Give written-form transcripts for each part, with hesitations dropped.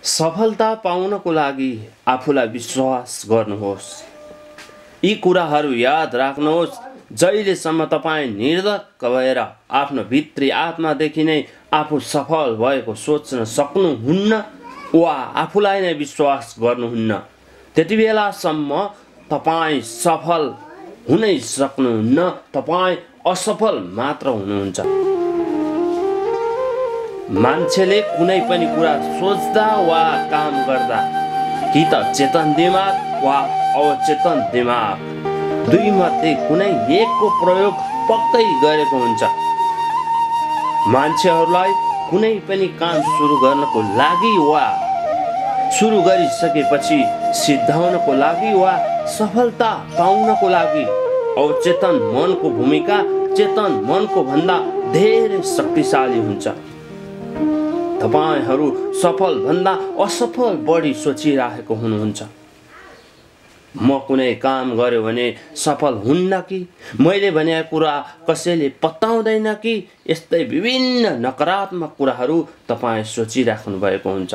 सफलता पाउनको लागि आफूलाई विश्वास गर्नुहोस्। यी कुराहरू याद राख्नुहोस्। जहिलेसम्म तपाईँ निर्धक्क भएर आफ्नो भित्री आत्मादेखि नै आफू सफल भएको सोच्न सक्नुहुन्न वा आफूलाई नै विश्वास गर्नुहुन्न, त्यति बेलासम्म तपाईँ सफल हुनै सक्नुहुन्न। तपाईँ असफल मात्र हुनुहुन्छ। मान्छेले कुनै पनि कुरा सोच्दा वा काम गर्दा कि त चेतन दिमाग वा अवचेतन दिमाग दुई मध्ये कुनै एकको प्रयोग पक्कै गरेको हुन्छ। मान्छेहरूलाई कुनै पनि काम सुरु गर्नको लागि वा सुरु गरिसकेपछि सिद्धाउनको लागि वा सफलता पाउनको लागि अवचेतन मनको भूमिका चेतन मनको भन्दा धेरै शक्तिशाली हुन्छ। तपाईहरू सफल भन्दा असफल बढी सोचिरहेको हुनुहुन्छ। म कुनै काम गर्यो भने सफल हुन्न कि, मैले भनेको कुरा कसैले पत्ताउँदैन कि, यस्तै विभिन्न नकारात्मक कुराहरू तपाईँ सोचिराख्नु भएको हुन्छ।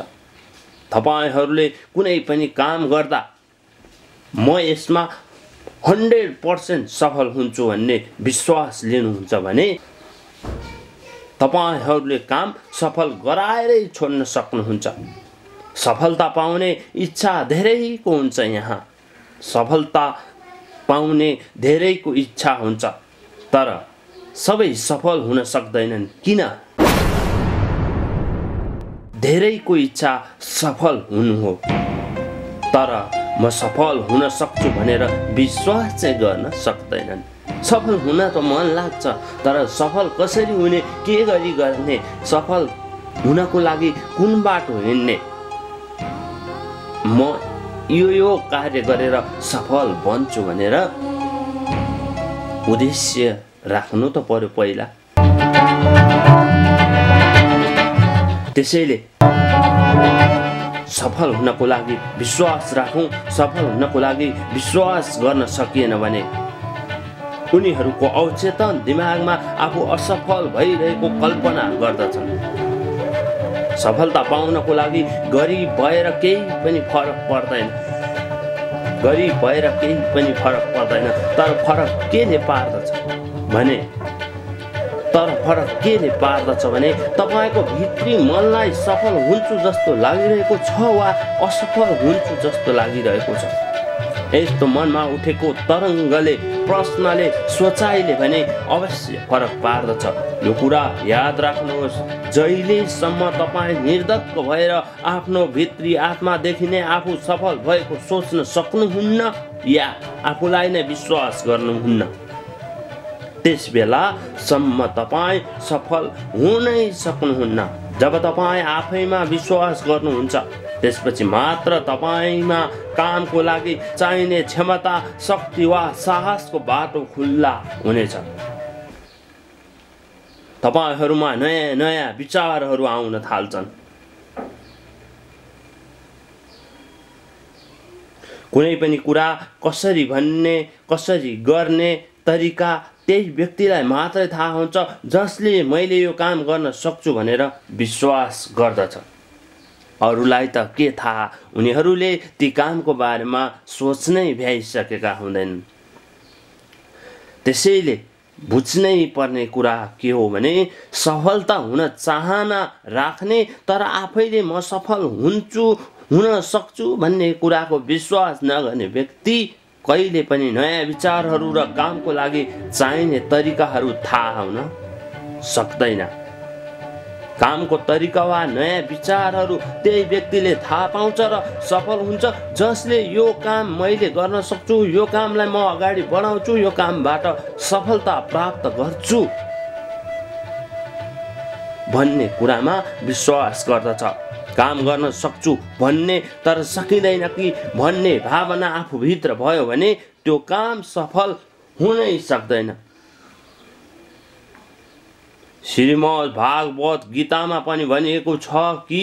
तपाईहरूले कुनै पनि काम गर्दा म यसमा 100% सफल हुन्छु भन्ने विश्वास लिनुहुन्छ भने तपाईहरूले काम सफल गराएरै छोड्न सक्नुहुन्छ। सफलता पाउने इच्छा धेरैको हुन्छ। यहाँ सफलता पाउने धेरैको इच्छा हुन्छ, तर सबै सफल हुन सक्दैनन्। किन? धेरैको इच्छा सफल हुनु हो, तर म सफल हुन सक्छु भनेर विश्वास चाहिँ गर्न सक्दैनन्। सफल हुन त मन लाग्छ, तर सफल कसरी हुने, के गरी गर्ने, सफल हुनको लागि कुन बाटो हिँड्ने, म यो कार्य गरेर सफल बन्छु भनेर उद्देश्य राख्नु त पर्यो पहिला। त्यसैले सफल हुनको लागि विश्वास राखौँ। सफल हुनको लागि विश्वास गर्न सकिएन भने उनीहरूको अवचेतन दिमागमा आफू असफल भइरहेको कल्पना गर्दछन्। सफलता पाउनको लागि गरिब भएर केही पनि फरक पर्दैन। गरिब भएर केही पनि फरक पर्दैन, तर फरक केले पार्दछ भने तपाईँको भित्री मनलाई सफल हुन्छु जस्तो लागिरहेको छ वा असफल हुन्छु जस्तो लागिरहेको छ। यस्तो मनमा उठेको तरङ्गले, प्रश्नले, सोचाइले भने अवश्य फरक पार्दछ। यो कुरा याद राख्नुहोस्। जहिलेसम्म तपाईँ निर्धक्क भएर आफ्नो भित्री आत्मादेखि नै आफू सफल भएको सोच्न सक्नुहुन्न या आफूलाई नै विश्वास गर्नुहुन्न, त्यस बेलासम्म तपाईँ सफल हुनै सक्नुहुन्न। जब तपाईँ आफैमा विश्वास गर्नुहुन्छ, त्यसपछि मात्र तपाईँमा कामको लागि चाहिने क्षमता, शक्ति वा साहसको बाटो खुल्ला हुनेछ। तपाईँहरूमा नयाँ नयाँ विचारहरू आउन थाल्छन्। कुनै पनि कुरा कसरी भन्ने, कसरी गर्ने तरिका त्यही व्यक्तिलाई मात्रै थाहा हुन्छ जसले मैले यो काम गर्न सक्छु भनेर विश्वास गर्दछ। अरूलाई त के थाहा, उनीहरूले ती कामको बारेमा सोच्नै भ्याइसकेका हुँदैनन्। त्यसैले बुझ्नै पर्ने कुरा के हो भने सफलता हुन चाहना राख्ने तर आफैले म सफल हुन सक्छु भन्ने कुराको विश्वास नगर्ने व्यक्ति कहिले पनि नयाँ विचारहरू र कामको लागि चाहिने तरिकाहरू थाहा हुन सक्दैन। कामको तरिका वा नयाँ विचारहरू त्यही व्यक्तिले थाहा पाउँछ र सफल हुन्छ जसले यो काम मैले गर्न सक्छु, यो कामलाई म अगाडि बढाउँछु, यो कामबाट सफलता प्राप्त गर्छु भन्ने कुरामा विश्वास गर्दछ। काम गर्न सक्छु भन्ने तर सकिँदैन कि भन्ने भावना आफूभित्र भयो भने त्यो काम सफल हुनै सक्दैन। श्रीमद् भागवत गीतामा पनि भनिएको छ कि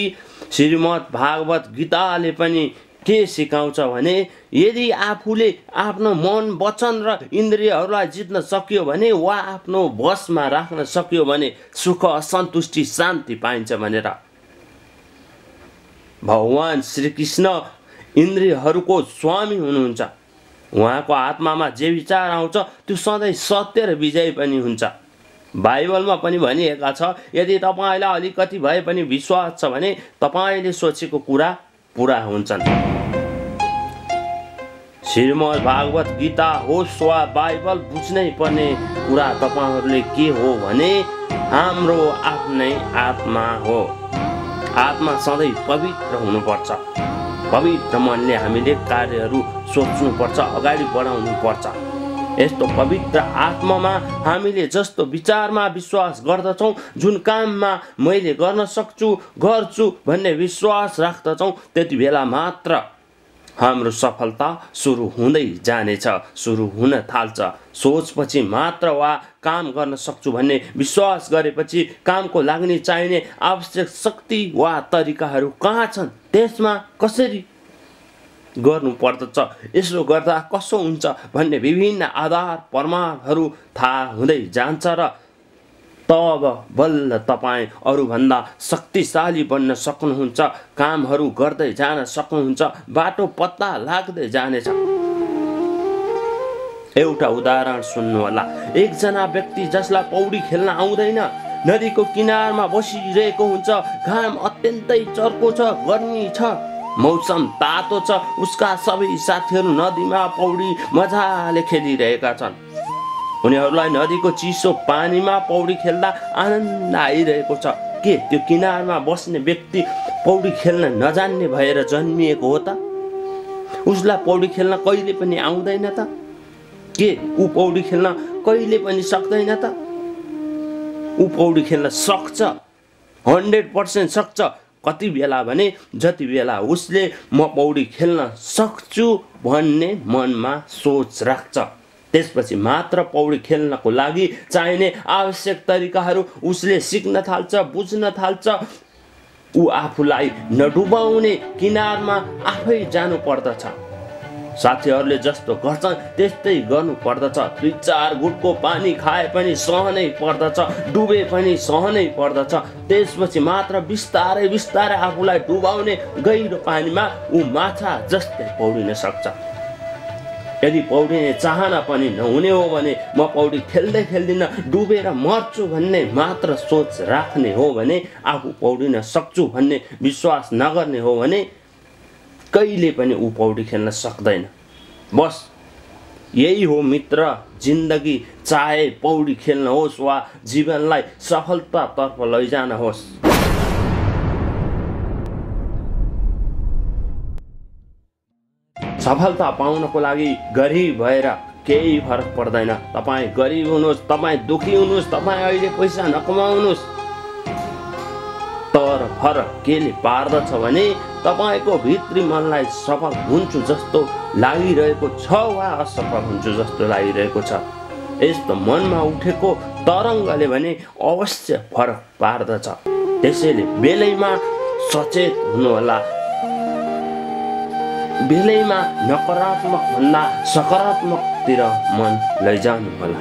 श्रीमद् भागवत गीताले पनि के सिकाउँछ भने यदि आफूले आफ्नो मन, वचन र इन्द्रियहरूलाई जित्न सक्यो भने वा आफ्नो वशमा राख्न सक्यो भने सुख, सन्तुष्टि, शान्ति पाइन्छ भनेर। भगवान श्रीकृष्ण इन्द्रियहरूको स्वामी हुनुहुन्छ। उहाँको आत्मामा जे विचार आउँछ त्यो सधैँ सत्य र विजय पनि हुन्छ। बाइबलमा पनि भनिएका छ, यदि तपाईँलाई अलिकति भए पनि विश्वास छ भने तपाईँले सोचेको कुरा पुरा हुन्छन्। श्रीमद् भागवत गीता होस् वा बाइबल, बुझ्नै पर्ने कुरा तपाईँहरूले के हो भने हाम्रो आफ्नै आत्मा हो। आत्मा सधैँ पवित्र हुनुपर्छ। पवित्र मनले हामीले कार्यहरू सोच्नुपर्छ, अगाडि बढाउनुपर्छ। यस्तो पवित्र आत्मामा हामीले जस्तो विचारमा विश्वास गर्दछौँ, जुन काममा मैले गर्न सक्छु गर्छु भन्ने विश्वास राख्दछौँ, त्यति बेला मात्र हाम्रो सफलता सुरु हुँदै जानेछ, सुरु हुन थाल्छ। सोचपछि मात्र वा काम गर्न सक्छु भन्ने विश्वास गरेपछि कामको लाग्ने चाहिने आवश्यक शक्ति वा तरिकाहरू कहाँ छन्, त्यसमा कसरी गर्नु पर्दछ, यसो गर्दा कसो हुन्छ भन्ने विभिन्न आधार प्रमाणहरू थाहा हुँदै जान्छ र तब बल्ल तपाईँ अरूभन्दा शक्तिशाली बन्न सक्नुहुन्छ, कामहरू गर्दै जान सक्नुहुन्छ, बाटो पत्ता लाग्दै जानेछ। एउटा उदाहरण सुन्नु होला। एकजना व्यक्ति जसलाई पौडी खेल्न आउँदैन, नदीको किनारमा बसिरहेको हुन्छ। घाम अत्यन्तै चर्को छ, गर्मी छ, मौसम तातो छ। उसका सबै साथीहरू नदीमा पौडी मजाले खेलिरहेका छन्। उनीहरूलाई नदीको चिसो पानीमा पौडी खेल्दा आनन्द आइरहेको छ। के त्यो किनारमा बस्ने व्यक्ति पौडी खेल्न नजान्ने भएर जन्मिएको हो त? उसलाई पौडी खेल्न कहिले पनि आउँदैन त? के ऊ पौडी खेल्न कहिले पनि सक्दैन त? ऊ पौडी खेल्न सक्छ, 100% सक्छ। कति बेला भने जति बेला उसले म पौडी खेल्न सक्छु भन्ने मनमा सोच राख्छ, त्यसपछि मात्र पौडी खेल्नको लागि चाहिने आवश्यक तरिकाहरू उसले सिक्न थाल्छ, बुझ्न थाल्छ। ऊ आफूलाई नडुबाउने किनारमा आफै जानु पर्दछ। साथीहरूले जस्तो गर्छन् त्यस्तै गर्नु पर्दछ। 3-4 गुटको पानी खाए पनि सहनै पर्दछ, डुबे पनि सहनै पर्दछ। त्यसपछि मात्र बिस्तारै बिस्तारै आफूलाई डुबाउने गहिरो पानीमा ऊ माछा जस्तै पौडिन सक्छ। यदि पौडिने चाहना पनि नहुने हो भने, म पौडी खेल्दै खेल्दिन डुबेर मर्छु भन्ने मात्र सोच राख्ने हो भने, आफू पौडिन सक्छु भन्ने विश्वास नगर्ने हो भने कहिले पनि ऊ पौडी खेल्न सक्दैन। बस यही हो मित्र जिन्दगी, चाहे पौडी खेल्न होस् वा जीवनलाई सफलतातर्फ लैजान होस्। सफलता पाउनको लागि गरिब भएर केही फरक पर्दैन। तपाईँ गरिब हुनुहोस्, तपाईँ दुखी हुनुहोस्, तपाईँ अहिले पैसा नकमाउनुहोस्, तर फरक केले पार्दछ भने तपाईको भित्री मनलाई सफल हुन्छु जस्तो लागिरहेको छ वा असफल हुन्छु जस्तो लागिरहेको छ, यस्तो मनमा उठेको तरङ्गले भने अवश्य फरक पार्दछ। त्यसैले बेलैमा सचेत हुनुहोला। बेलैमा नकारात्मक भन्दा सकारात्मकतिर मन लैजानु होला।